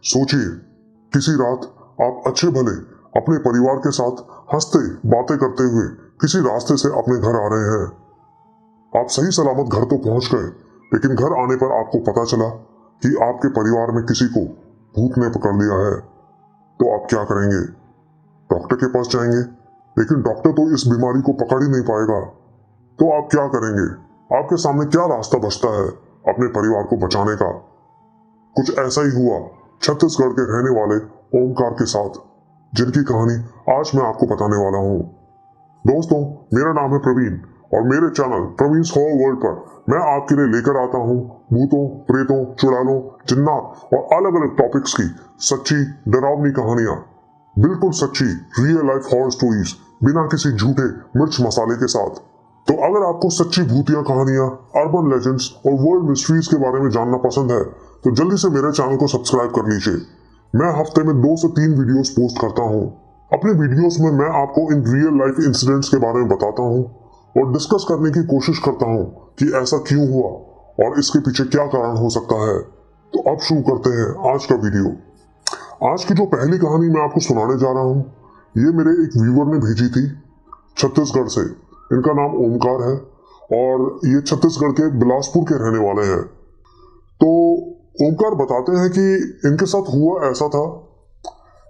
सोचिए, किसी रात आप अच्छे भले अपने परिवार के साथ हंसते बातें करते हुए किसी रास्ते से अपने घर आ रहे हैं। आप सही सलामत घर तो पहुंच गए, लेकिन घर आने पर आपको पता चला कि आपके परिवार में किसी को भूत ने पकड़ लिया है। तो आप क्या करेंगे? डॉक्टर के पास जाएंगे, लेकिन डॉक्टर तो इस बीमारी को पकड़ ही नहीं पाएगा। तो आप क्या करेंगे? आपके सामने क्या रास्ता बचता है अपने परिवार को बचाने का? कुछ ऐसा ही हुआ छत्तीसगढ़ के रहने वाले ओमकार के साथ, जिनकी कहानी आज मैं आपको बताने वाला हूँ। दोस्तों, मेरा नाम है प्रवीण और मेरे चैनल प्रवीण्स हॉरर वर्ल्ड पर मैं आपके लिए लेकर आता हूँ भूतों, प्रेतों, चुड़ैलों, जिन्नात और अलग अलग टॉपिक्स की सच्ची डरावनी कहानियां, बिल्कुल सच्ची रियल लाइफ हॉरर स्टोरीज, बिना किसी झूठे मिर्च मसाले के साथ। तो अगर आपको सच्ची भूतिया कहानियां, अर्बन लेजेंड्स और वर्ल्ड मिस्ट्रीज के बारे में जानना पसंद है तो जल्दी से मेरे चैनल को सब्सक्राइब कर लीजिए। मैं हफ्ते में 2 से 3 वीडियोस पोस्ट करता हूँ। अपने वीडियोस में मैं आपको इन रियल लाइफ इंसिडेंट्स के बारे में बताता हूँ और डिस्कस करने की कोशिश करता हूँ कि ऐसा क्यों हुआ और इसके पीछे क्या कारण हो सकता है। तो अब शुरू करते हैं आज का वीडियो। आज की जो पहली कहानी मैं आपको सुनाने जा रहा हूँ, ये मेरे एक व्यूअर ने भेजी थी छत्तीसगढ़ से। इनका नाम ओमकार है और ये छत्तीसगढ़ के बिलासपुर के रहने वाले हैं। तो ओमकार बताते हैं कि इनके साथ हुआ ऐसा था,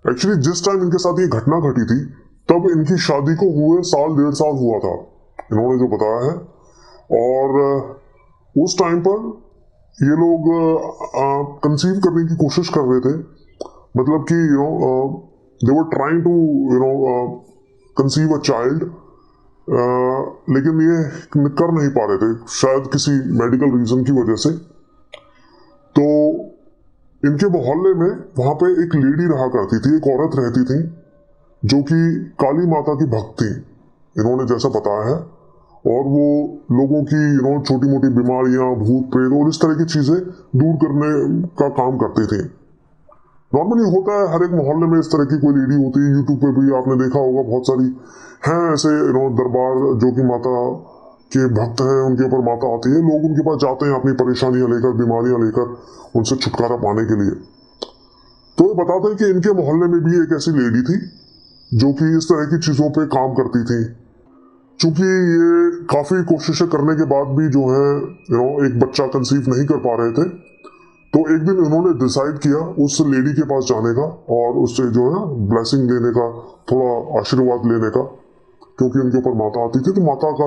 एक्चुअली जिस टाइम इनके साथ ये घटना घटी थी तब इनकी शादी को हुए 1.5 साल हुआ था, इन्होंने जो बताया है। और उस टाइम पर ये लोग कंसीव करने की कोशिश कर रहे थे, मतलब कि they were trying to conceive a child, लेकिन ये कर नहीं पा रहे थे, शायद किसी मेडिकल रीजन की वजह से। तो इनके मोहल्ले में वहां पे एक लेडी रहा करती थी, एक औरत रहती थी जो कि काली माता की भक्त थी, इन्होंने जैसा बताया है। और वो लोगों की छोटी मोटी बीमारियां, भूत प्रेत और इस तरह की चीजें दूर करने का काम करती थी। नॉर्मली होता है हर एक मोहल्ले में इस तरह की कोई लेडी होती है। यूट्यूब पे भी आपने देखा होगा, बहुत सारी हैं ऐसे दरबार जो कि माता के भक्त हैं, उनके ऊपर माता आती है, लोग उनके पास जाते हैं अपनी परेशानियां लेकर, बीमारियां लेकर, उनसे छुटकारा पाने के लिए। तो ये बताते हैं कि इनके मोहल्ले में भी एक ऐसी लेडी थी जो कि इस तरह की चीजों पे काम करती थी। चूंकि ये काफी कोशिशें करने के बाद भी जो है एक बच्चा कंसीव नहीं कर पा रहे थे, तो एक दिन इन्होंने डिसाइड किया उस लेडी के पास जाने का और उससे जो है ब्लेसिंग लेने का, थोड़ा आशीर्वाद लेने का, क्योंकि उनके ऊपर माता आती थी। तो माता का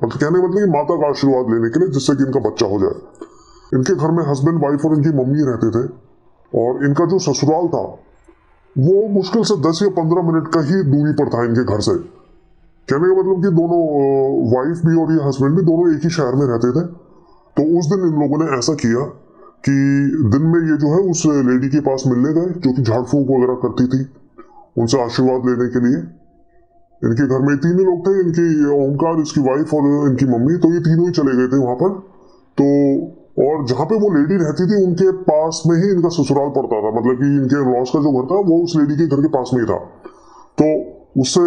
कहने मतलब कि माता का आशीर्वाद लेने के लिए, जिससे कि इनका बच्चा हो जाए। इनके घर में हस्बैंड, वाइफ और इनकी मम्मी रहते थे। और इनका जो ससुराल था वो मुश्किल से 10 या 15 मिनट का ही दूरी पर था इनके घर से। कहने का मतलब कि दोनों वाइफ भी और ये हस्बैंड भी दोनों एक ही शहर में रहते थे। तो उस दिन इन लोगों ने ऐसा किया कि दिन में ये जो है उस लेडी के पास मिलने गए, जो कि झाड़ फूंक वगैरह करती थी, उनसे आशीर्वाद लेने के लिए। इनके घर में 3 ही लोग थे, इनकी ओमकार, इसकी वाइफ और इनकी मम्मी। तो ये तीनों ही चले गए थे वहां पर। तो और जहां पे वो लेडी रहती थी उनके पास में ही इनका ससुराल पड़ता था, मतलब कि इनके लॉस का जो घर था वो उस लेडी के घर के पास में ही था। तो उससे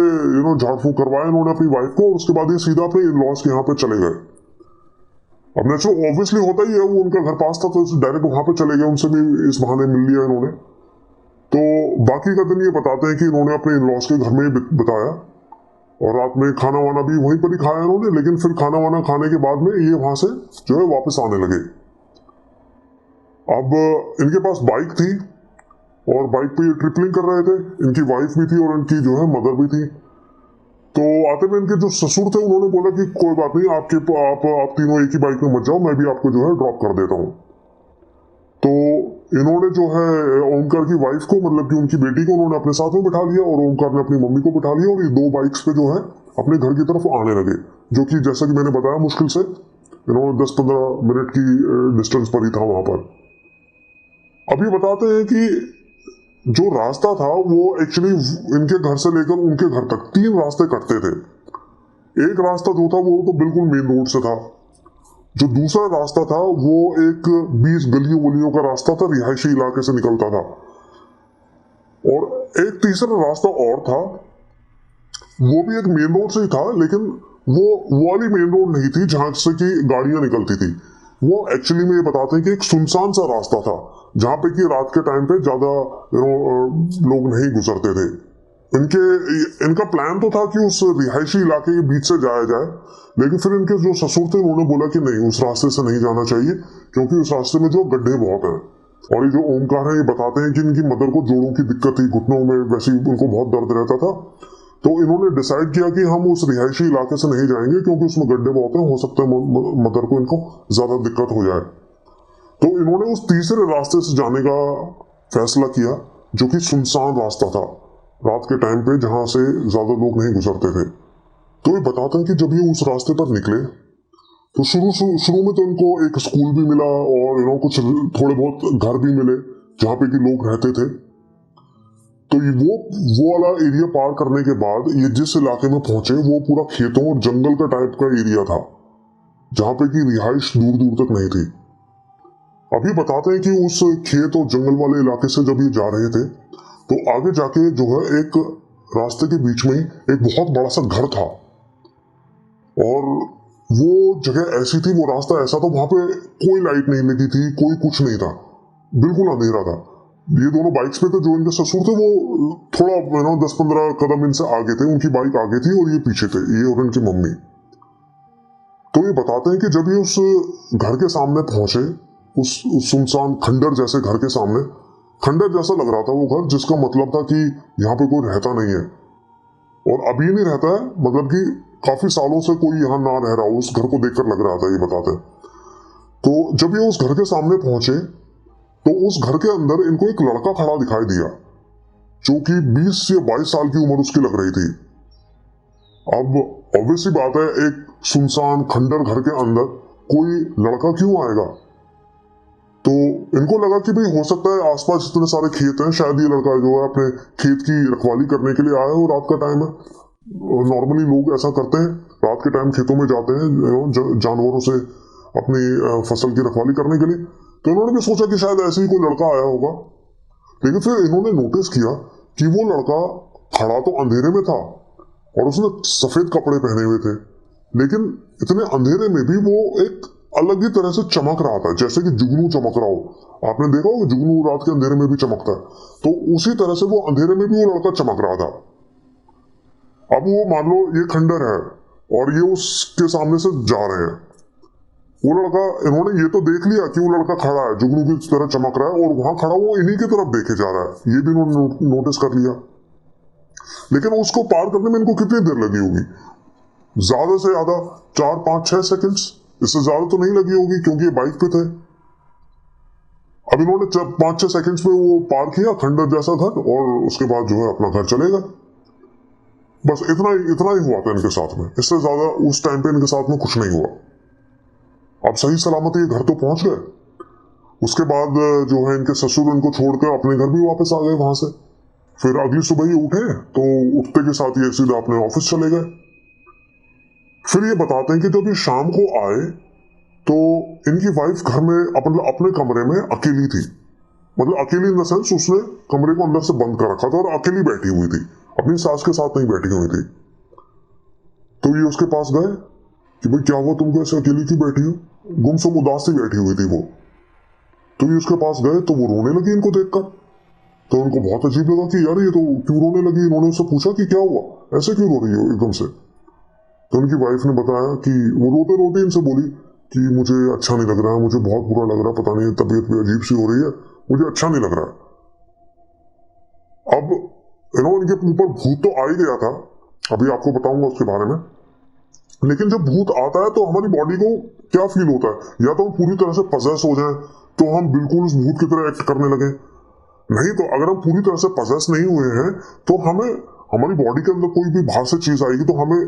झाड़ फूंक करवाया इन्होंने अपनी वाइफ को, और उसके बाद ये सीधा अपने लॉस के यहाँ पे चले गए। अब नेचुरल ऑब्वियसली होता ही है, वो उनका घर पास था तो डायरेक्ट वहां पे चले गए, उनसे भी इस बहाने मिल लिया इन्होंने। तो बाकी का दिन ये बताते हैं कि इन्होंने अपने लॉस के घर में ही बिताया और रात में खाना वाना भी वहीं पर ही खाया इन्होंने। लेकिन फिर खाना वाना खाने के बाद में ये वहां से जो है वापस आने लगे। अब इनके पास बाइक थी और बाइक पे ये ट्रिपलिंग कर रहे थे। इनकी वाइफ भी थी और इनकी जो है मदर भी थी। तो आते में इनके जो ससुर थे उन्होंने बोला कि कोई बात नहीं, आप तीनों एक ही बाइक में मत जाओ, मैं भी आपको जो है ड्रॉप कर देता हूँ। तो इन्होंने जो है ओमकार की वाइफ को, मतलब कि उनकी बेटी को, उन्होंने अपने साथ में बिठा लिया और ओमकार ने अपनी मम्मी को बिठा लिया, और ये 2 बाइक्स पे जो है अपने घर की तरफ आने लगे, जो कि जैसा कि मैंने बताया मुश्किल से 10-15 मिनट की डिस्टेंस पर ही था वहां पर। अभी बताते हैं कि जो रास्ता था वो एक्चुअली इनके घर से लेकर उनके घर तक 3 रास्ते कटते थे। एक रास्ता जो था वो तो बिल्कुल मेन रोड से था। जो दूसरा रास्ता था वो एक 20 गलियों का रास्ता था, रिहायशी इलाके से निकलता था। और एक तीसरा रास्ता और था, वो भी एक मेन रोड से ही था, लेकिन वो वाली मेन रोड नहीं थी जहां से कि गाड़ियां निकलती थी। वो एक्चुअली में ये बताते हैं कि एक सुनसान सा रास्ता था जहां पे कि रात के टाइम पे ज्यादा लोग नहीं गुजरते थे। इनका प्लान तो था कि उस रिहायशी इलाके के बीच से जाया जाए, लेकिन फिर इनके जो ससुर थे उन्होंने बोला कि नहीं, उस रास्ते से नहीं जाना चाहिए क्योंकि उस रास्ते में जो गड्ढे बहुत हैं। और ये जो ओमकार है ये बताते हैं कि इनकी मदर को जोड़ों की दिक्कत थी, घुटनों में वैसे ही उनको बहुत दर्द रहता था। तो इन्होंने डिसाइड किया कि हम उस रिहायशी इलाके से नहीं जाएंगे क्योंकि उसमें गड्ढे बहुत हैं, हो सकता है मदर को इनको ज्यादा दिक्कत हो जाए। तो इन्होंने उस तीसरे रास्ते से जाने का फैसला किया जो कि सुनसान रास्ता था रात के टाइम पे, जहां से ज्यादा लोग नहीं गुजरते थे। तो ये बताते हैं कि जब ये उस रास्ते पर निकले तो शुरू में तो इनको एक स्कूल भी मिला और कुछ थोड़े बहुत घर भी मिले जहां पे कि लोग रहते थे। तो वो वाला एरिया पार करने के बाद ये जिस इलाके में पहुंचे वो पूरा खेतों और जंगल का टाइप का एरिया था जहां पे कि रिहाइश दूर दूर तक नहीं थी। अभी बताते हैं कि उस खेत और जंगल वाले इलाके से जब ये जा रहे थे तो आगे जाके जो है एक रास्ते के बीच में एक बहुत बड़ा सा घर था और वो जगह ऐसी थी, वो रास्ता ऐसा था, वहां पे कोई लाइट नहीं लगी थी, कोई कुछ नहीं था, बिल्कुल अंधेरा था। ये दोनों बाइक्स पे थे, जो इनके ससुर थे वो थोड़ा 10-15 कदम इनसे आगे थे, उनकी बाइक आगे थी और ये पीछे थे, ये और इनकी मम्मी। तो ये बताते हैं कि जब ये उस घर के सामने पहुंचे, उस सुनसान खंडर जैसे घर के सामने, खंडर जैसा लग रहा था वो घर, जिसका मतलब था कि यहाँ पे कोई रहता नहीं है और अभी नहीं रहता है, मतलब कि काफी सालों से कोई यहाँ ना रह रहा हो, उस घर को देखकर लग रहा था, ये बताते हैं। तो जब ये उस घर के सामने पहुंचे तो उस घर के अंदर इनको एक लड़का खड़ा दिखाई दिया जो कि 20 या 22 साल की उम्र उसकी लग रही थी। अब ऑब्वियस सी बात है, एक सुनसान खंडर घर के अंदर कोई लड़का क्यों आएगा? तो इनको लगा कि भाई हो सकता है आसपास इतने सारे खेत हैं, शायद ये लड़का जो है अपने खेत की रखवाली करने के लिए आया हो, रात का टाइम है। नॉर्मली लोग ऐसा करते हैं, रात के टाइम खेतों में जाते हैं जानवरों से अपनी फसल की रखवाली करने के लिए। तो इन्होंने भी सोचा कि शायद ऐसे ही कोई लड़का आया होगा, लेकिन फिर इन्होंने नोटिस किया कि वो लड़का खड़ा तो अंधेरे में था और उसने सफेद कपड़े पहने हुए थे, लेकिन इतने अंधेरे में भी वो एक अलग ही तरह से चमक रहा था, जैसे कि जुगनू चमक रहा हो। आपने देखा होगा जुगनू रात के अंधेरे में भी चमकता है, तो उसी तरह से वो अंधेरे में भी वो लड़का चमक रहा था। अब वो मान लो ये खंडर है और ये उसके सामने से जा रहे हैं, वो लड़का, इन्होंने ये तो देख लिया कि वो लड़का खड़ा है, जुगनू की तरह चमक रहा है और वहां खड़ा वो इन्हीं की तरफ देखे जा रहा है, ये भी इन्होंने नोटिस कर लिया। लेकिन उसको पार करने में इनको कितनी देर लगी होगी? ज्यादा से ज्यादा 4-5-6 सेकंड्स, इससे ज्यादा तो नहीं लगी होगी क्योंकि ये बाइक पे थे। अब इन्होंने 5-6 सेकंड्स में वो पार किया खंडर जैसा घर और उसके बाद जो है अपना घर चले गए। बस इतना ही हुआ था इनके साथ में, इससे ज्यादा उस टाइम पे इनके साथ में कुछ नहीं हुआ। अब सही सलामत ये घर तो पहुंच गए। उसके बाद जो है इनके ससुर इनको छोड़कर अपने घर भी वापस आ गए वहां से। फिर अगली सुबह ही उठे तो उठते के साथ ये सीधा अपने ऑफिस चले गए। फिर ये बताते हैं कि जब ये शाम को आए तो इनकी वाइफ घर में अपने कमरे में अकेली थी, मतलब अकेली इन द सेंस उसने कमरे को अंदर से बंद कर रखा था और अकेली बैठी हुई थी, अपनी सास के साथ नहीं बैठी हुई थी। तो ये उसके पास गए कि भाई क्या हुआ, तुम कैसे अकेली क्यों बैठी हो? गुमसुम उदास सी बैठी हुई थी वो। तो ये उसके पास गए तो वो रोने लगी इनको देखकर। तो उनको बहुत अजीब लगा कि यार ये तो क्यों रोने लगी। इन्होंने उससे पूछा कि क्या हुआ, ऐसे क्यों रो रही हो एकदम से? तो उनकी वाइफ ने बताया कि वो रोते रोते इनसे बोली कि मुझे अच्छा नहीं लग रहा है, मुझे बहुत बुरा लग रहा है, पता नहीं तबीयत भी अजीब सी हो रही है, मुझे अच्छा नहीं लग रहा है। अब इनके ऊपर भूत तो आ ही गया था, अभी आपको बताऊंगा उसके बारे में। लेकिन जब भूत आता है तो हमारी बॉडी को क्या फील होता है, या तो हम पूरी तरह से पजेस हो जाए तो हम बिल्कुल उस भूत की तरह एक्ट करने लगे, नहीं तो अगर हम पूरी तरह से पजेस नहीं हुए हैं तो हमें हमारी बॉडी के अंदर कोई भी बाहर से चीज आएगी तो हमें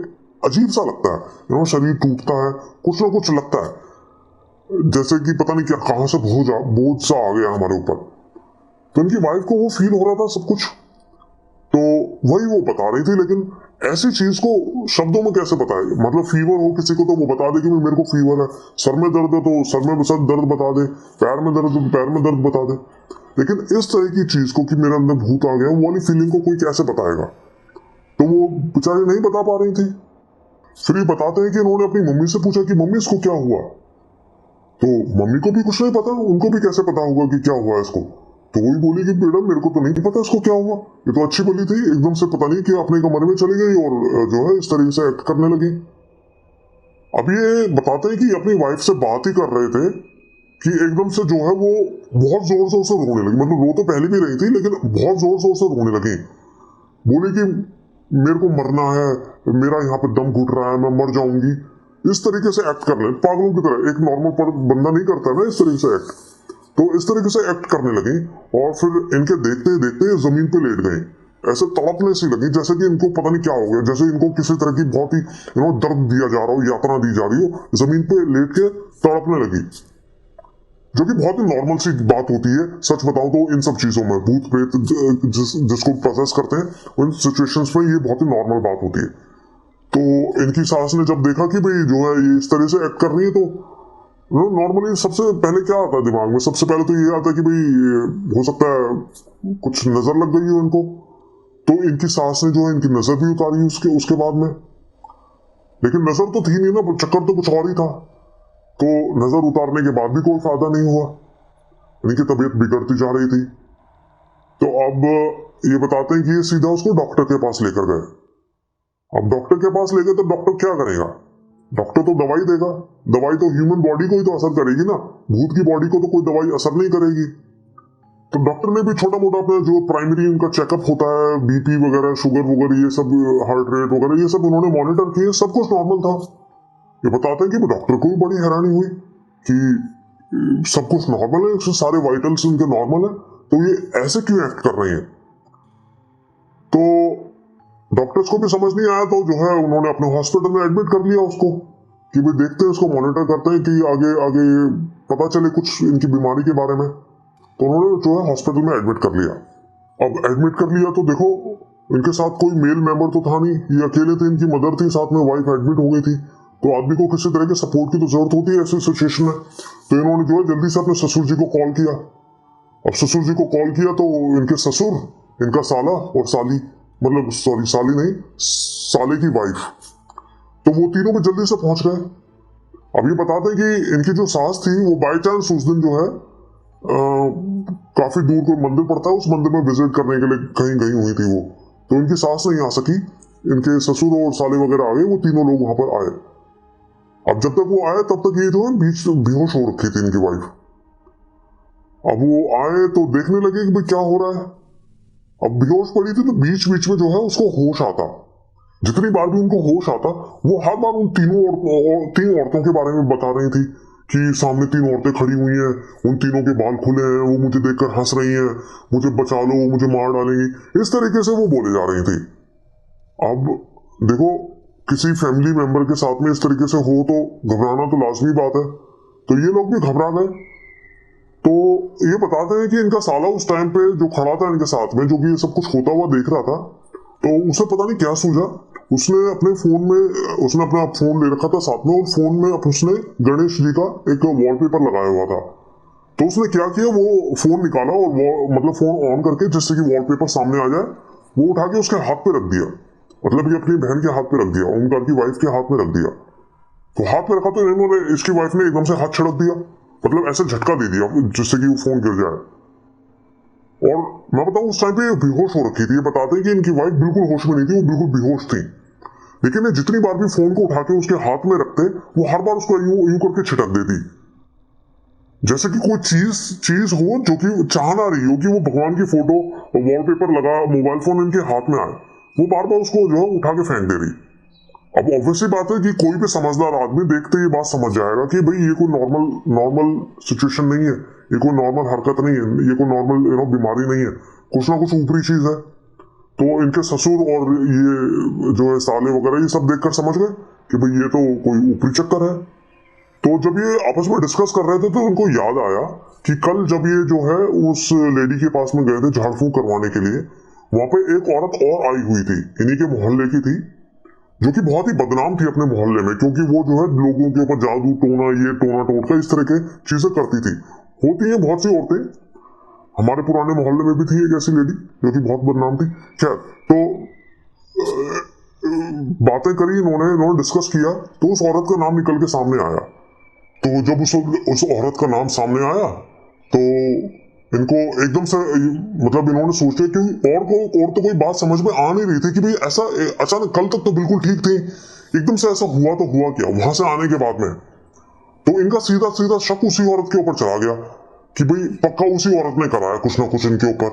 अजीब सा लगता है, शरीर टूटता है, कुछ ना कुछ लगता है जैसे कि पता नहीं क्या कहां से बोझ सा आ गया हमारे ऊपर। तो इनकी वाइफ को वो फील हो रहा था सब कुछ, तो वही वो बता रही थी। लेकिन ऐसी चीज को शब्दों में कैसे बताए, मतलब फीवर हो किसी को तो वो बता दे कि मेरे को फीवर है, सर में दर्द है तो सर में दर्द बता दे, पैर में दर्द तो पैर में दर्द बता दे। लेकिन इस तरह की चीज को कि मेरे अंदर भूत आ गया, वो वाली फीलिंग को कोई कैसे बताएगा? तो वो बेचारी नहीं बता पा रही थी। फिर ये बताते हैं कि इन्होंने अपनी मम्मी से पूछा कि मम्मी इसको क्या हुआ? तो मम्मी को भी कुछ नहीं पता, उनको भी कैसे पता होगा कि क्या हुआ इसको। तो वही बोली कि मैडम मेरे को तो नहीं पता इसको क्या हुआ, ये तो अच्छी भली थी, एकदम से पता नहीं कि अपने कमरे में चली गई और जो है इस तरीके से एक्ट करने लगी। अब ये बताते हैं कि अपनी वाइफ से बात ही कर रहे थे कि एकदम से जो है वो बहुत जोर से उसे रोने लगी, मतलब रो तो पहले भी रही थी लेकिन बहुत जोर से उसे रोने लगी। बोली कि मेरे को मरना है, मेरा यहाँ पे दम घुट रहा है, मैं मर जाऊंगी। इस तरीके से एक्ट कर रहे पागलों की तरह, एक नॉर्मल बंदा नहीं करता ना इस तरीके से एक्ट। तो इस तरीके से एक्ट करने लगी और फिर इनके देखते देखते जमीन पे लेट गए, ऐसे तड़पने सी लगी जैसे कि इनको पता नहीं क्या हो गया, जैसे इनको किसी तरह की बहुत ही दर्द दिया जा रहा हो, यातना दी जा रही हो। जमीन पे लेट के तड़पने लगी, जो कि बहुत ही नॉर्मल सी बात होती है। सच बताऊं तो इन सब चीजों में भूत प्रेत जिसको प्रोसेस करते हैं उन सिचुएशंस में ये बहुत ही नॉर्मल बात होती है। तो इनकी सास ने जब देखा कि भाई जो है ये इस तरह से एक्ट कर रही है, तो नॉर्मली सबसे पहले क्या आता है दिमाग में, सबसे पहले तो ये आता है कि भाई हो सकता है कुछ नजर लग गई हो इनको। तो इनकी सास ने जो है इनकी नजर भी उतारी उसके बाद में, लेकिन नजर तो थी नहीं ना, चक्कर तो कुछ और ही था। तो नजर उतारने के बाद भी कोई फायदा नहीं हुआ, इनकी तबीयत बिगड़ती जा रही थी। तो अब ये बताते हैं कि ये सीधा उसको डॉक्टर के पास लेकर गए। अब डॉक्टर के पास ले गए तो डॉक्टर क्या करेगा, डॉक्टर तो दवाई देगा, दवाई तो ह्यूमन बॉडी को ही तो असर करेगी ना, भूत की बॉडी को तो कोई दवाई असर नहीं करेगी। तो डॉक्टर ने भी छोटा मोटा अपना जो प्राइमरी उनका चेकअप होता है, बीपी वगैरह, शुगर वगैरह, ये सब हार्ट रेट वगैरह ये सब उन्होंने मॉनिटर किए, सब कुछ नॉर्मल था। ये बताते हैं कि डॉक्टर को भी बड़ी हैरानी हुई कि सब कुछ नॉर्मल है, सारे वाइटल्स उनके नॉर्मल है, तो ये ऐसे क्यों एक्ट कर रहे हैं। तो डॉक्टर्स को भी समझ नहीं आया, तो जो है उन्होंने अपने हॉस्पिटल में एडमिट कर लिया उसको कि भाई देखते हैं, उसको मॉनिटर करते हैं कि आगे आगे पता चले कुछ इनकी बीमारी के बारे में। तो उन्होंने जो है हॉस्पिटल में एडमिट कर लिया। अब एडमिट कर लिया तो देखो इनके साथ कोई मेल मेंबर तो था नहीं, ये अकेले थे, इनकी मदर थी, साथ में वाइफ एडमिट हो गई थी। तो आदमी को किसी तरह के सपोर्ट की तो जरूरत होती है ऐसी सिचुएशन में। तो इन्होंने जो है जल्दी से अपने ससुर जी को कॉल किया। अब ससुर जी को कॉल किया तो इनके ससुर, इनका साला और साली, मतलब सॉरी साली नहीं, साले की वाइफ, तो वो तीनों भी जल्दी से पहुंच गए। अब ये बताते हैं कि इनकी जो सास थी वो बाई चांस उस दिन जो है काफी दूर कोई मंदिर पड़ता है, उस मंदिर में विजिट करने के लिए कहीं गई हुई थी वो, तो इनकी सास नहीं आ सकी, इनके ससुर और साले वगैरह आ गए, वो तीनों लोग वहां पर आए। अब जब तक वो आए तब तक ये जो है बीच बेहोश हो रखी थी इनकी वाइफ। अब वो आए तो देखने लगे कि भाई क्या हो रहा है। अब बेहोश पड़ी थी तो बीच बीच में जो है उसको होश आता, जितनी बार भी उनको होश आता वो हर बार उन तीन औरतों के बारे में बता रही थी कि सामने तीन औरतें खड़ी हुई हैं, उन तीनों के बाल खुले हैं, वो मुझे देखकर हंस रही हैं, मुझे बचा लो, मुझे मार डालेंगी, इस तरीके से वो बोले जा रही थी। अब देखो किसी फैमिली मेंबर के साथ में इस तरीके से हो तो घबराना तो लाजमी बात है, तो ये लोग भी घबरा गए। तो ये बताते हैं कि इनका साला उस टाइम पे जो खड़ा था इनके साथ में, जो कि ये सब कुछ होता हुआ देख रहा था, तो उसे पता नहीं क्या सूझा, उसने अपने फोन में उसने अपना फोन ले रखा था साथ में, और फोन में उसने गणेश जी का एक वॉलपेपर लगाया हुआ था। तो उसने क्या किया, वो फोन निकाला और मतलब फोन ऑन करके जिससे कि वॉलपेपर सामने आ जाए, वो उठा के उसके हाथ पे रख दिया, मतलब ये अपनी बहन के हाथ पे रख दिया, ओमकार की वाइफ के हाथ में रख दिया। तो हाथ में रखा तो इन्होंने, इसकी वाइफ ने एकदम से हाथ छिड़क दिया, मतलब ऐसे झटका दे दिया जिससे कि वो फोन गिर जाए। और मैं बताऊं उस टाइम पे बेहोश हो रखी थी। ये बताते हैं कि इनकी वाइफ बिल्कुल होश में नहीं थी, वो बिल्कुल बेहोश थी, लेकिन जितनी बार भी फोन को उठा के उसके हाथ में रखते वो हर बार उसको यूं यूं करके छिटक देती, जैसे कि कोई चीज हो जो कि चाह ना रही हो कि वो भगवान की फोटो वॉलपेपर लगा मोबाइल फोन इनके हाथ में आए, वो बार बार उसको जो है उठा के फेंक दे रही। अब ऑब्वियसली बात है कि कोई भी समझदार आदमी देखते ये बात समझ जाएगा कि भाई ये कोई नॉर्मल सिचुएशन नहीं है, ये कोई नॉर्मल हरकत नहीं है, ये कोई नॉर्मल बीमारी नहीं है, कुछ ना कुछ ऊपरी चीज है। तो इनके ससुर और ये जो है साले वगैरह ये सब देखकर समझ गए कि भाई ये तो कोई ऊपरी चक्कर है। तो जब ये आपस में डिस्कस कर रहे थे तो उनको याद आया कि कल जब ये जो है उस लेडी के पास में गए थे झाड़ फूंक करवाने के लिए, वहां पे एक औरत और आई हुई थी, इन्हीं के मोहल्ले की थी, जो कि बहुत ही बदनाम थी अपने मोहल्ले में, क्योंकि वो जो है लोगों के ऊपर जादू टोना, ये टोना टोटका इस तरह के चीजें करती थी। होती है बहुत सी औरतें, हमारे पुराने मोहल्ले में भी थी एक ऐसी लेडी जो कि बहुत बदनाम थी। खैर, तो बातें करी इन्होंने डिस्कस किया, तो उस औरत का नाम निकल के सामने आया। तो जब उस औरत का नाम सामने आया तो इनको एकदम से मतलब इन्होंने सोच लिया, क्योंकि और तो कोई बात समझ में आ नहीं रही थी कि भाई ऐसा अचानक कल तक तो बिल्कुल ठीक थी, एकदम से ऐसा हुआ तो हुआ क्या वहां से आने के बाद में। तो इनका सीधा सीधा शक उसी औरत के ऊपर चला गया कि भाई पक्का उसी औरत ने कराया कुछ ना कुछ इनके ऊपर।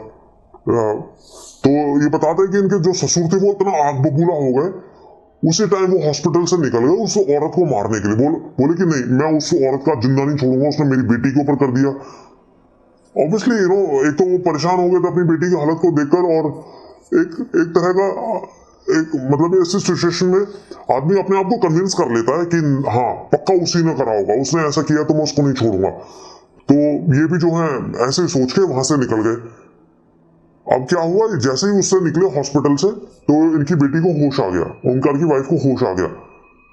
तो ये बताते हैं कि इनके जो ससुर थे वो इतना आग बबूला हो गए, उसी टाइम वो हॉस्पिटल से निकल गए उस औरत को मारने के लिए। बोले कि नहीं, मैं उस औरत का जिंदा नहीं छोड़ूंगा, उसने मेरी बेटी के ऊपर कर दिया। ऑब्वियसली एक तो वो परेशान हो गए थे अपनी बेटी की हालत को देखकर, और एक तरह का एक मतलब ऐसी सिचुएशन में आदमी अपने आप को कन्विंस कर लेता है कि हाँ पक्का उसी ने करा होगा, उसने ऐसा किया तो मैं उसको नहीं छोड़ूंगा। तो ये भी जो है ऐसे सोच के वहां से निकल गए। अब क्या हुआ, जैसे ही उससे निकले हॉस्पिटल से तो इनकी बेटी को होश आ गया, ओमकार की वाइफ को होश आ गया।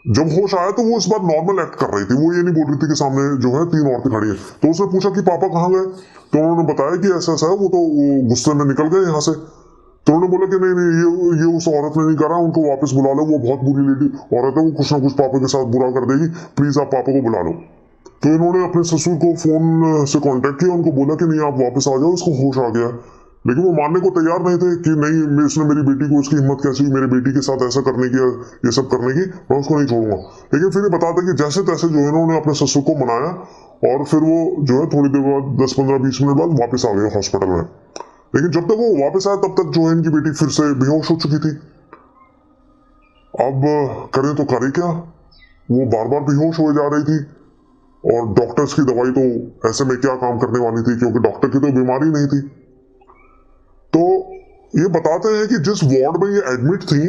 जब होश आया तो वो इस बार नॉर्मल एक्ट कर रही थी, वो ये नहीं बोल रही थी कि सामने जो है 3 औरतें खड़ी है। तो उसने पूछा कि पापा कहाँ गए, तो उन्होंने बताया कि ऐसा ऐसा है, वो तो गुस्से में निकल गए यहाँ से। तो उन्होंने बोला कि नहीं नहीं, ये उस औरत ने नहीं करा, उनको वापस बुला लो, वो बहुत बुरी लेडी औरत है, वो कुछ ना कुछ पापा के साथ बुरा कर देगी, प्लीज आप पापा को बुला लो। तो इन्होंने अपने ससुर को फोन से कांटेक्ट किया, उनको बोला कि नहीं आप वापस आ जाओ, इसको होश आ गया। लेकिन वो मानने को तैयार नहीं थे कि नहीं, इसने मेरी बेटी को, उसकी हिम्मत कैसी हुई मेरी बेटी के साथ ऐसा करने की, ये सब करने की, मैं उसको नहीं छोड़ूंगा। लेकिन फिर ये बताते कि जैसे तैसे जो है इन्होंने अपने ससुर को मनाया, और फिर वो जो है थोड़ी देर बाद 10-15-20 मिनट बाद वापस आ गए हॉस्पिटल में। लेकिन जब तक वो वापस आया तब तक जो है इनकी बेटी फिर से बेहोश हो चुकी थी। अब करें तो करें क्या, वो बार बार बेहोश हो जा रही थी, और डॉक्टर्स की दवाई तो ऐसे में क्या काम करने वाली थी, क्योंकि डॉक्टर की तो बीमारी नहीं थी। तो ये बताते हैं कि जिस वार्ड में ये एडमिट थी,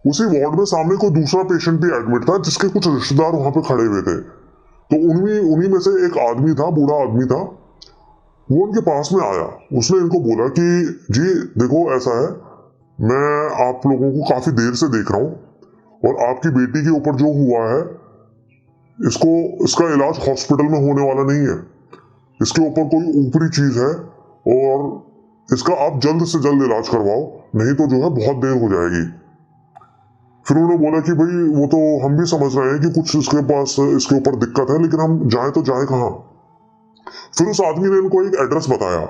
उसी वार्ड में सामने कोई दूसरा पेशेंट भी एडमिट था, जिसके कुछ रिश्तेदार वहां पे खड़े हुए थे। तो उन्हीं में से एक आदमी था, बूढ़ा आदमी था, वो उनके पास में आया। उसने इनको बोला कि जी देखो ऐसा है, मैं आप लोगों को काफी देर से देख रहा हूं, और आपकी बेटी के ऊपर जो हुआ है, इसका इलाज हॉस्पिटल में होने वाला नहीं है, इसके ऊपर कोई ऊपरी चीज है, और इसका आप जल्द से जल्द इलाज करवाओ, नहीं तो जो है बहुत देर हो जाएगी। फिर उन्होंने बोला कि भाई वो तो हम भी समझ रहे हैं कि कुछ इसके पास इसके ऊपर दिक्कत है, लेकिन हम जाए तो जाए कहाँ। फिर उस आदमी ने इनको एक एड्रेस बताया।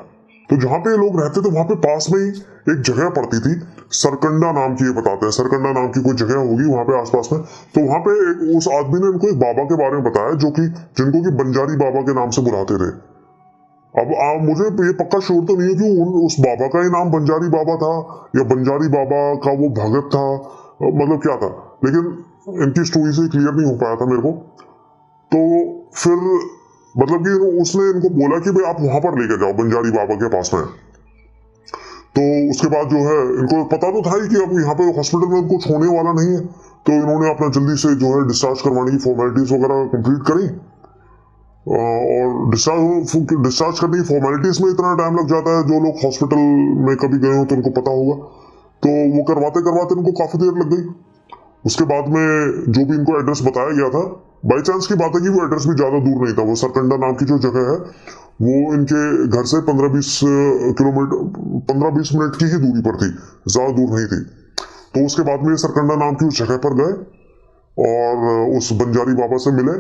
तो जहां पे लोग रहते थे वहां पे पास में ही एक जगह पड़ती थी, सरकंडा नाम की, ये बताते हैं सरकंडा नाम की कोई जगह होगी वहां पे आसपास में। तो वहां पे उस आदमी ने इनको एक बाबा के बारे में बताया, जिनको कि बंजारी बाबा के नाम से बुलाते थे। अब मुझे ये पक्का श्योर तो नहीं है कि उस बाबा का ही नाम बंजारी बाबा था, या बंजारी बाबा का वो भगत था, मतलब क्या था, लेकिन इनकी स्टोरी से क्लियर नहीं हो पाया था मेरे को। तो फिर मतलब कि उसने इनको बोला कि भाई आप वहां पर लेकर जाओ बंजारी बाबा के पास में। तो उसके बाद जो है इनको पता तो था ही कि अब यहाँ पे हॉस्पिटल में कुछ होने वाला नहीं है, तो इन्होंने अपना जल्दी से जो है डिस्चार्ज करवाने की फॉर्मेलिटीज वगैरह कंप्लीट करी। और डिस्चार्ज करने की फॉर्मेलिटीज में इतना टाइम लग जाता है, जो लोग हॉस्पिटल में कभी गए हो तो उनको पता होगा। तो वो करवाते करवाते इनको काफी देर लग गई। उसके बाद में जो भी इनको एड्रेस बताया गया था, बाई चांस की बात है कि वो एड्रेस भी ज्यादा दूर नहीं था, वो सरकंडा नाम की जो जगह है वो इनके घर से 15-20 किलोमीटर 15-20 मिनट की ही दूरी पर थी, ज्यादा दूर नहीं थी। तो उसके बाद में सरकंडा नाम की उस जगह पर गए और उस बंजारी बाबा से मिले।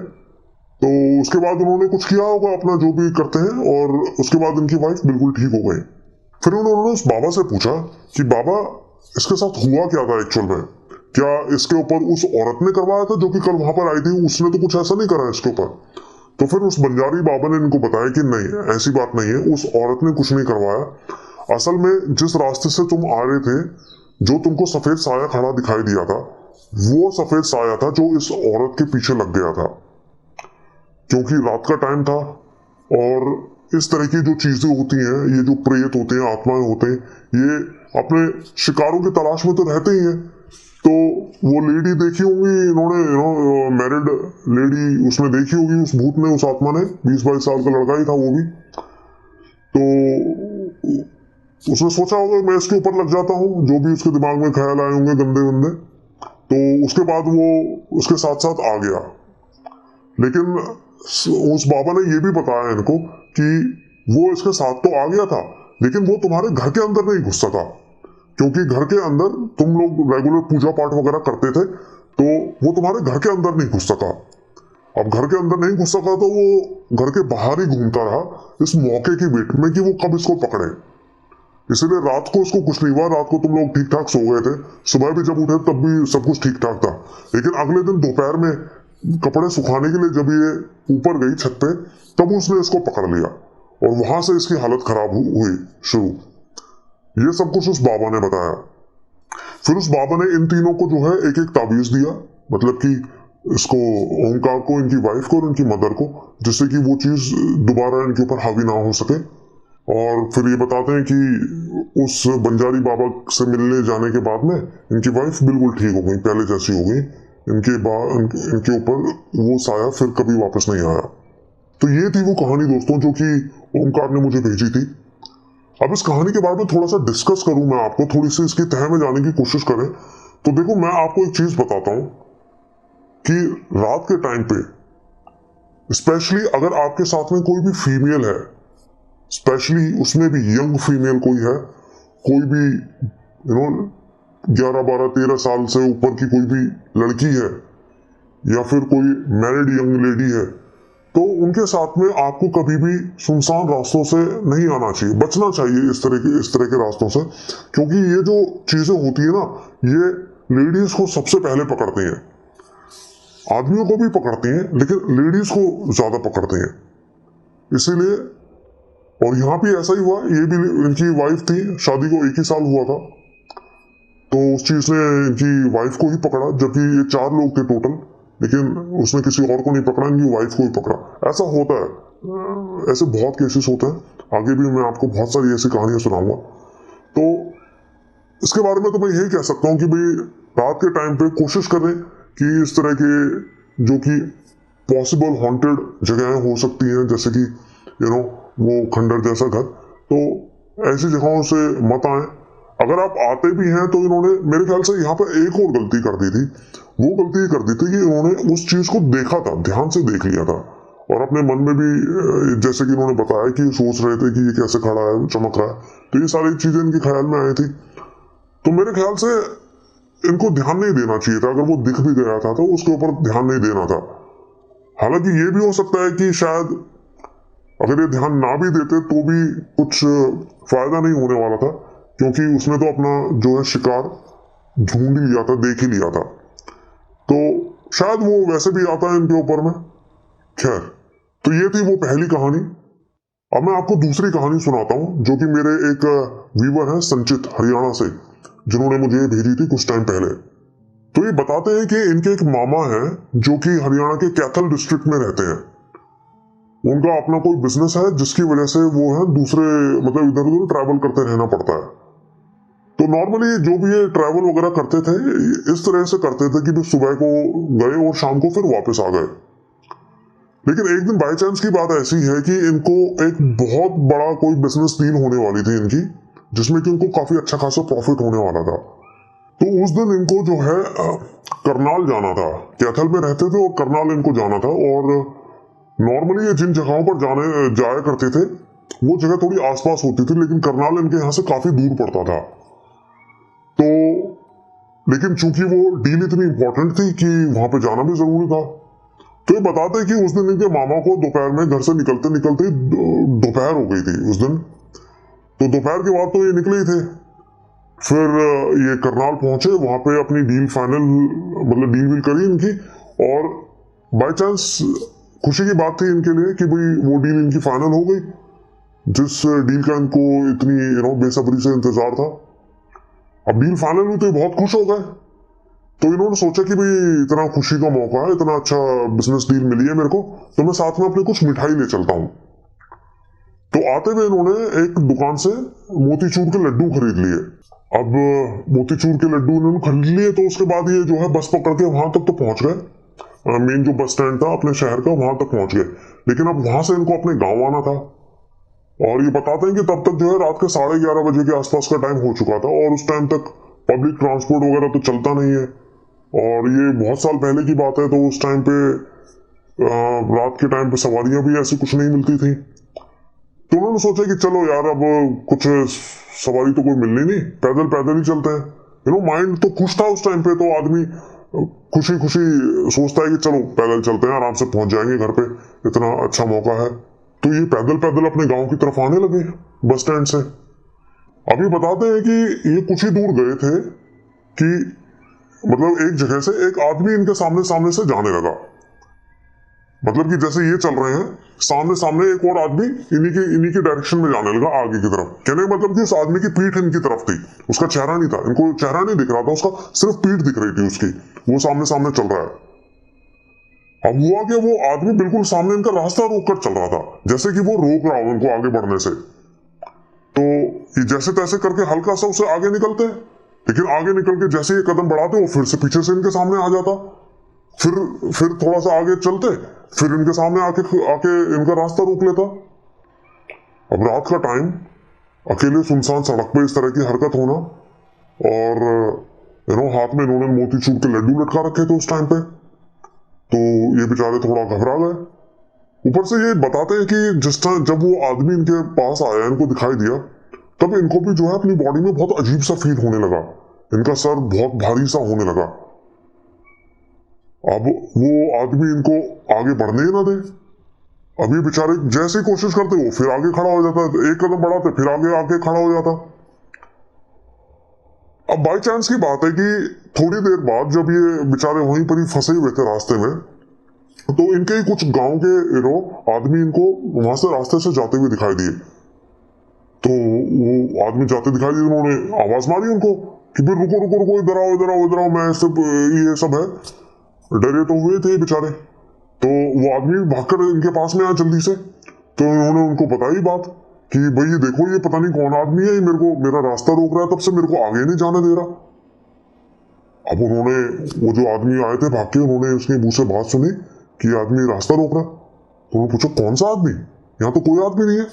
तो उसके बाद उन्होंने कुछ किया होगा अपना जो भी करते हैं, और उसके बाद इनकी वाइफ बिल्कुल ठीक हो गई। फिर उन्होंने उस बाबा से पूछा कि बाबा इसके साथ हुआ क्या था एक्चुअल में, क्या इसके ऊपर उस औरत ने करवाया था जो कि कल वहां पर आई थी, उसने तो कुछ ऐसा नहीं करा इसके ऊपर। तो फिर उस बंजारी बाबा ने इनको बताया कि नहीं, ऐसी बात नहीं है, उस औरत ने कुछ नहीं करवाया। असल में जिस रास्ते से तुम आ रहे थे, जो तुमको सफेद साया खड़ा दिखाई दिया था, वो सफेद साया था जो इस औरत के पीछे लग गया था, क्योंकि रात का टाइम था। और इस तरह की जो चीजें होती हैं, ये जो प्रेत होते हैं, आत्माएं होते हैं, ये अपने शिकारों की तलाश में तो रहते ही हैं। तो वो लेडी देखी होंगी इन्होंने, मैरिड लेडी उसने देखी होगी, उस भूत ने, उस आत्मा ने, 20-22 साल का लड़का ही था वो भी। तो उसने सोचा होगा मैं इसके ऊपर लग जाता हूँ, जो भी उसके दिमाग में ख्याल आए होंगे गंदे गंदे। तो उसके बाद वो उसके साथ साथ आ गया। लेकिन उस बाबा ने ये भी बताया इनको कि वो इसके साथ तो आ गया था, लेकिन वो तुम्हारे घर के अंदर नहीं घुसता था, क्योंकि घर के अंदर तुम लोग रेगुलर पूजा पाठ वगैरह करते थे, तो वो तुम्हारे घर के अंदर नहीं घुसता था। अब घर के अंदर नहीं घुस सका तो वो घर के बाहर ही घूमता रहा इस मौके की वेट में कि वो कब इसको पकड़े। इसलिए रात को उसको कुछ नहीं हुआ, रात को तुम लोग ठीक ठाक सो गए थे, सुबह भी जब उठे तब भी सब कुछ ठीक ठाक था। लेकिन अगले दिन दोपहर में कपड़े सुखाने के लिए जब ये ऊपर गई छत पे, तब उसने इसको पकड़ लिया और वहां से इसकी हालत खराब हुई शुरू। ये सब कुछ उस बाबा ने बताया। फिर उस बाबा ने इन तीनों को जो है एक एक ताबीज दिया, मतलब कि इसको, ओमकार को, इनकी वाइफ को और इनकी मदर को, जिससे कि वो चीज दोबारा इनके ऊपर हावी ना हो सके। और फिर ये बताते हैं कि उस बंजारी बाबा से मिलने जाने के बाद में इनकी वाइफ बिल्कुल ठीक हो गई, पहले जैसी हो गई। इनके ऊपर वो साया फिर कभी वापस नहीं आया। तो ये थी वो कहानी दोस्तों जो कि ओमकार ने मुझे भेजी थी। अब इस कहानी के बारे में थोड़ा सा डिस्कस करूं मैं आपको, थोड़ी सी इसकी तह में जाने की कोशिश करें तो देखो, मैं आपको एक चीज बताता हूं कि रात के टाइम पे स्पेशली अगर आपके साथ में कोई भी फीमेल है, स्पेशली उसमें भी यंग फीमेल कोई है, कोई भी 11, 12, 13 साल से ऊपर की कोई भी लड़की है या फिर कोई मैरिड यंग लेडी है, तो उनके साथ में आपको कभी भी सुनसान रास्तों से नहीं आना चाहिए, बचना चाहिए इस तरह के रास्तों से। क्योंकि ये जो चीजें होती है ना, ये लेडीज को सबसे पहले पकड़ती हैं। आदमियों को भी पकड़ती हैं लेकिन लेडीज को ज्यादा पकड़ती हैं। इसीलिए, और यहाँ भी ऐसा ही हुआ, ये भी इनकी वाइफ थी, शादी को 1 ही साल हुआ था, तो उस चीज ने इनकी वाइफ को ही पकड़ा, जबकि ये 4 लोग थे टोटल, लेकिन उसने किसी और को नहीं पकड़ा, इनकी वाइफ को ही पकड़ा। ऐसा होता है, ऐसे बहुत केसेस होते हैं। आगे भी मैं आपको बहुत सारी ऐसी कहानियां सुनाऊंगा। तो इसके बारे में तो मैं यही कह सकता हूँ कि भाई रात के टाइम पे कोशिश करें कि इस तरह के जो कि पॉसिबल हॉन्टेड जगहें हो सकती हैं, जैसे कि वो खंडर जैसा घर, तो ऐसी जगहों से मत आए। अगर आप आते भी हैं तो इन्होंने मेरे ख्याल से यहाँ पर एक और गलती कर दी थी। वो गलती कर दी थी कि इन्होंने उस चीज को देखा था, ध्यान से देख लिया था, और अपने मन में भी, जैसे कि इन्होंने बताया कि सोच रहे थे कि ये कैसे खड़ा है, चमक रहा है, तो ये सारी चीजें इनके ख्याल में आई थी। तो मेरे ख्याल से इनको ध्यान नहीं देना चाहिए था। अगर वो दिख भी गया था तो उसके ऊपर ध्यान नहीं देना था। हालांकि ये भी हो सकता है कि शायद अगर ये ध्यान ना भी देते तो भी कुछ फायदा नहीं होने वाला था, क्योंकि उसने तो अपना जो है शिकार ढूंढ लिया था, देख ही लिया था, तो शायद वो वैसे भी आता है इनके ऊपर में। खैर, तो ये थी वो पहली कहानी। अब मैं आपको दूसरी कहानी सुनाता हूँ, जो कि मेरे एक व्यूवर है संचित, हरियाणा से, जिन्होंने मुझे भेजी थी कुछ टाइम पहले। तो ये बताते हैं कि इनके एक मामा हैं जो कि हरियाणा के कैथल डिस्ट्रिक्ट में रहते हैं। उनका अपना कोई बिजनेस है जिसकी वजह से वो है दूसरे, मतलब इधर उधर ट्रैवल करते रहना पड़ता है। तो नॉर्मली जो भी ये ट्रैवल वगैरह करते थे, इस तरह से करते थे कि भी सुबह को गए और शाम को फिर वापस आ गए। लेकिन एक दिन बाय चांस की बात ऐसी है कि इनको एक बहुत बड़ा कोई बिजनेस डील होने वाली थी इनकी, जिसमें कि उनको काफी अच्छा खासा प्रॉफिट होने वाला था। तो उस दिन इनको जो है करनाल जाना था। कैथल में रहते थे और करनाल इनको जाना था। और नॉर्मली ये जिन जगहों पर जाया करते थे वो जगह थोड़ी आसपास होती थी, लेकिन करनाल इनके यहाँ से काफी दूर पड़ता था। तो लेकिन चूंकि वो डील इतनी इंपॉर्टेंट थी कि वहां पे जाना भी जरूरी था, तो ये बताते कि उस दिन इनके मामा को दोपहर में घर से निकलते निकलते दोपहर हो गई थी उस दिन। तो दोपहर के बाद तो ये निकले ही थे। फिर ये करनाल पहुंचे, वहां पे अपनी डील फाइनल, मतलब डील करी इनकी। और बाय चांस खुशी की बात थी इनके लिए कि भाई वो डील इनकी फाइनल हो गई, जिस डील का इनको इतनी बेसब्री से इंतजार था। अब डील फाइनल हुई तो बहुत खुश हो गए। तो इन्होंने सोचा कि भाई इतना खुशी का मौका है, इतना अच्छा बिजनेस डील मिली है मेरे को, तो मैं साथ में अपने कुछ मिठाई ले चलता हूं। तो आते हुए इन्होंने एक दुकान से मोतीचूर के लड्डू खरीद लिए। अब मोतीचूर के लड्डू इन्होंने खरीद लिए, तो उसके बाद ये जो है बस पकड़ के वहां तक तो पहुंच गए। मेन जो बस स्टैंड था अपने शहर का, वहां तक पहुंच गए। लेकिन अब वहां से इनको अपने गाँव आना था। और ये बताते हैं कि तब तक जो है रात के 11:30 बजे के आसपास का टाइम हो चुका था, और उस टाइम तक पब्लिक ट्रांसपोर्ट वगैरह तो चलता नहीं है। और ये बहुत साल पहले की बात है, तो उस टाइम पे रात के टाइम पे सवारियां भी ऐसी कुछ नहीं मिलती थी। तो उन्होंने सोचा कि चलो यार, अब कुछ सवारी तो कोई मिलनी नहीं, पैदल पैदल ही चलते हैं। माइंड तो खुश था उस टाइम पे, तो आदमी खुशी खुशी सोचता है कि चलो पैदल चलते हैं, आराम से पहुंच जाएंगे घर पे, इतना अच्छा मौका है। तो ये पैदल पैदल अपने गांव की तरफ आने लगे बस स्टैंड से। अभी बताते हैं कि ये कुछ ही दूर गए थे कि मतलब एक जगह से एक आदमी इनके सामने सामने से जाने लगा। मतलब कि जैसे ये चल रहे हैं, सामने सामने एक और आदमी इन्हीं की डायरेक्शन में जाने लगा आगे की तरफ। कहने का मतलब कि उस आदमी की पीठ इनकी तरफ थी, उसका चेहरा नहीं था, इनको चेहरा नहीं दिख रहा था, उसका सिर्फ पीठ दिख रही थी उसकी, वो सामने सामने चल रहा है। अब हुआ कि वो आदमी बिल्कुल सामने इनका रास्ता रोक कर चल रहा था, जैसे कि वो रोक रहा हो उनको आगे बढ़ने से। तो ये जैसे तैसे करके हल्का सा उसे आगे निकलते, लेकिन आगे निकल के जैसे ये कदम बढ़ाते वो फिर से पीछे से इनके सामने आ जाता। फिर थोड़ा सा आगे चलते, फिर इनके सामने आके इनका रास्ता रोक लेता। अब रात का टाइम, अकेले सुनसान सड़क पे इस तरह की हरकत होना, और हाथ में इन्होंने मोतीचूर के लड्डू लटका रखे थे उस टाइम पे। तो ये बेचारे थोड़ा घबरा गए। ऊपर से ये बताते हैं कि जिस टाइम जब वो आदमी इनके पास आया, इनको दिखाई दिया, तब इनको भी जो है अपनी बॉडी में बहुत अजीब सा फील होने लगा, इनका सर बहुत भारी सा होने लगा। अब वो आदमी इनको आगे बढ़ने ही ना दे। अभी बेचारे जैसे कोशिश करते वो फिर आगे खड़ा हो जाता, एक कदम बढ़ाते फिर आगे आगे खड़ा हो जाता। अब बाई चांस की बात है कि थोड़ी देर बाद जब ये बेचारे वहीं पर ही फंसे हुए थे रास्ते में, तो इनके ही कुछ गांव के आदमी इनको वहां से रास्ते से जाते हुए दिखाई दिए। तो वो आदमी जाते दिखाई दिए, उन्होंने आवाज मारी उनको कि भाई रुको रुको रुको, इधर आओ इधर आओ इधर आओ, मैं सब ये सब है। डरे तो हुए थे बेचारे। तो वो आदमी भागकर इनके पास में आया जल्दी से। तो उन्होंने उनको बताई बात कि भाई ये देखो, ये पता नहीं कौन आदमी है, ये मेरा रास्ता रोक रहा है, तब से मेरे को आगे नहीं जाने दे रहा। अब उन्होंने, वो जो आदमी आए थे भाग के, उन्होंने उसके मुंह से बात सुनी कि आदमी रास्ता रोक रहा। तो उन्होंने पूछा कौन सा आदमी, यहाँ तो कोई आदमी नहीं है।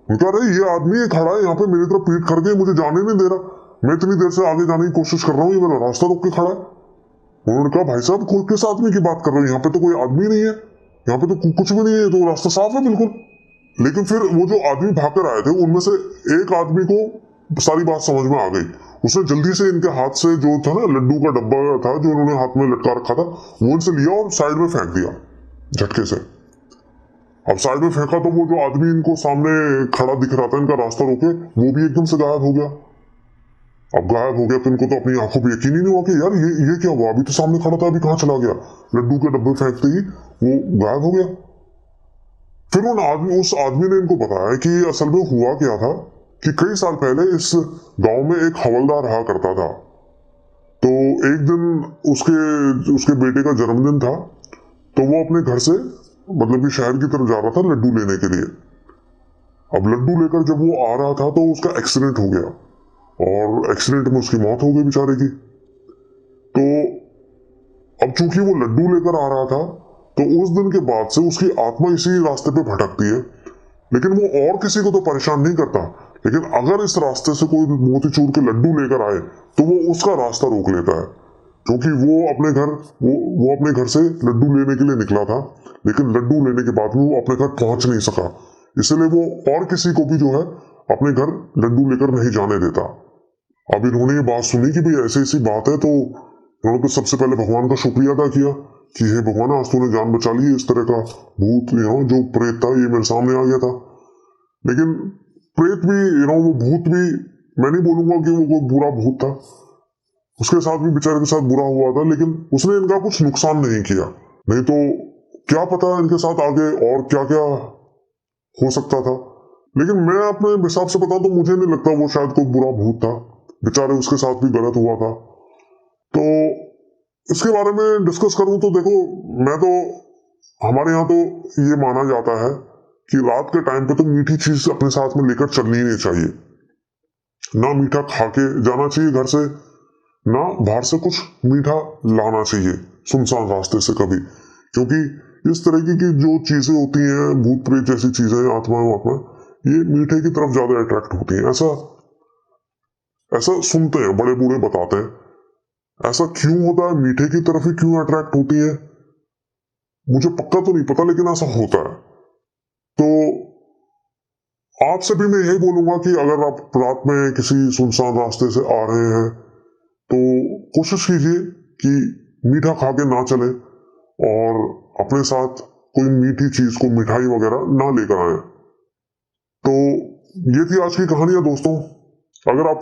उनका अरे ये आदमी खड़ा है यहाँ पे, मेरी तरफ पीठ करके मुझे जाने नहीं दे रहा, मैं इतनी देर से आगे जाने की कोशिश कर रहा हूँ, ये मेरा रास्ता रोक के खड़ा है। उन्होंने कहा भाई साहब किस आदमी की बात कर रहे हो, यहाँ पे तो कोई आदमी नहीं है, यहाँ पे तो कुछ भी नहीं है, तो रास्ता साफ है बिल्कुल। लेकिन फिर वो जो आदमी भागकर आए थे उनमें से एक आदमी को सारी बात समझ में आ गई। उसने जल्दी से इनके हाथ से जो था ना लड्डू का डब्बा था जो उन्होंने हाथ में लटका रखा था, वो इनसे लिया और साइड में फेंक दिया झटके से। अब साइड में फेंका तो वो जो आदमी इनको सामने खड़ा दिख रहा था इनका रास्ता रोके, वो भी एकदम से गायब हो गया। अब गायब हो गया तो इनको तो अपनी आंखों पर यकीन ही नहीं हुआ कि यार ये क्या हुआ, अभी तो सामने खड़ा था, अभी कहाँ चला गया। लड्डू के डब्बे फेंकते ही वो गायब हो गया। फिर उस आदमी ने इनको बताया कि असल में हुआ क्या था कि कई साल पहले इस गांव में एक हवलदार रहा करता था। तो एक दिन उसके बेटे का जन्मदिन था, तो वो अपने घर से मतलब कि शहर की तरफ जा रहा था लड्डू लेने के लिए। अब लड्डू लेकर जब वो आ रहा था तो उसका एक्सीडेंट हो गया, और एक्सीडेंट में उसकी मौत हो गई बेचारे की। तो अब चूंकि वो लड्डू लेकर आ रहा था, तो उस दिन के बाद से उसकी आत्मा इसी रास्ते पे भटकती है, लेकिन वो और किसी को तो परेशान नहीं करता, लेकिन अगर इस रास्ते से कोई मोतीचूर के लड्डू लेकर आए तो वो उसका रास्ता रोक लेता है। क्योंकि वो अपने घर से लड्डू लेने के लिए निकला था, लेकिन लड्डू लेने के बाद वो अपने घर पहुंच नहीं सका, इसलिए वो और किसी को भी जो है अपने घर लड्डू लेकर नहीं जाने देता। अब इन्होंने ये बात सुनी कि भाई ऐसी ऐसी बात है, तो इन्होंने तो सबसे पहले भगवान का शुक्रिया अदा किया कि हे भगवान, आज तूने जान बचा ली। इस तरह का भूत जो प्रेत था ये मेरे सामने आ गया था। लेकिन प्रेत भी वो भूत भी, मैं नहीं बोलूंगा कि वो कोई बुरा भूत था, उसके साथ भी बेचारे के साथ बुरा हुआ था, लेकिन उसने इनका कुछ नुकसान नहीं किया। नहीं तो क्या पता इनके साथ आगे और क्या क्या हो सकता था। लेकिन मैं अपने हिसाब से बताऊं तो मुझे नहीं लगता वो शायद कोई बुरा भूत था, बेचारे उसके साथ भी गलत हुआ था। तो इसके बारे में डिस्कस करूं तो देखो, मैं तो, हमारे यहाँ तो ये माना जाता है कि रात के टाइम पे तो मीठी चीज अपने साथ में लेकर चलनी ही नहीं चाहिए। ना मीठा खा के जाना चाहिए घर से, ना बाहर से कुछ मीठा लाना चाहिए सुनसान रास्ते से कभी। क्योंकि इस तरह की जो चीजें होती हैं, भूत प्रेत जैसी चीजें, आत्मा, ये मीठे की तरफ ज्यादा अट्रैक्ट होती हैं। ऐसा सुनते हैं, बड़े बूढ़े बताते हैं। ऐसा क्यों होता है, मीठे की तरफ ही क्यों अट्रैक्ट होती है, मुझे पक्का तो नहीं पता, लेकिन ऐसा होता है। तो आपसे भी मैं यही बोलूंगा कि अगर आप रात में किसी सुनसान रास्ते से आ रहे हैं तो कोशिश कीजिए कि मीठा खा के ना चले और अपने साथ कोई मीठी चीज को मिठाई वगैरह ना लेकर आए। तो ये थी आज की कहानियां दोस्तों। अगर आप